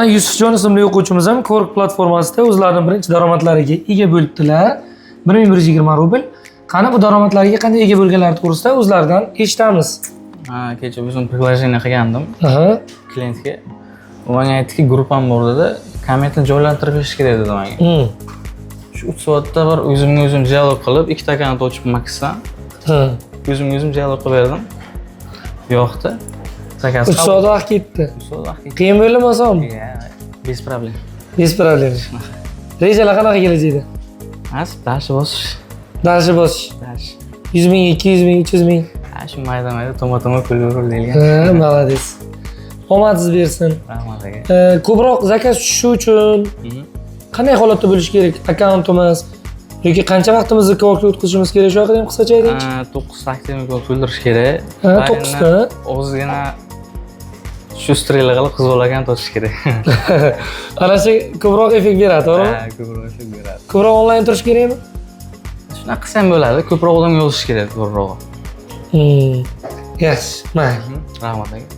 Yusufjon ismli o'quvchimiz ham Quark platformasida o'zlarining birinchi daromadlariga ega bo'libdilar. 1120 rubl. Qani bu daromadlariga qanday ega bo'lganlari to'g'risida o'zlaridan eshitamiz. Kecha o'zim приложение qilgandim klientga. U menga aytdiki, gruppam bor dedi, kommentni joylantirib berish kerak dedi menga. Shu 3 soatda bir o'zimga o'zim dialog qilib, ikkita akkaunt ochib Maxdan. O'zimga o'zim dialog qilib berdim. Yo'qdi. 3 soat vaqt ketdi. 3 soat vaqt ketdi. Qiyin bo'ldimi, oson? Bez problem. Bez problem. Rejalar qanaqa kelajakda? Dash bosish. Dash bosish. Dash. 100 ming, 200 ming, 300 ming. Shu mayda toma pul deyilgan. Malades. Omadsiz bersin. Rahmat aka. Ko'proq zakaz tushishi uchun qanday holatda bo'lish kerak? Akkauntimiz yoki qancha vaqtimizni Quark'ga o'tkazishimiz kerak? Shu haqida ham qisqacha aytingchi. 9 ta aktivni to'ldirish kerak. 9 ta. O'zigina shu strela qilib qizg'alagan to'sish kerak. Ana shu ko'proq effekt beradi, to'g'rimi? Ko'proq effekt beradi. Ko'proq onlayn turish kerakmi? Shunaqa qilsa ham bo'ladi. Ko'proq odamga yozish kerak, to'g'rirog'i. Yaxshi, mayli. Rahmat aka.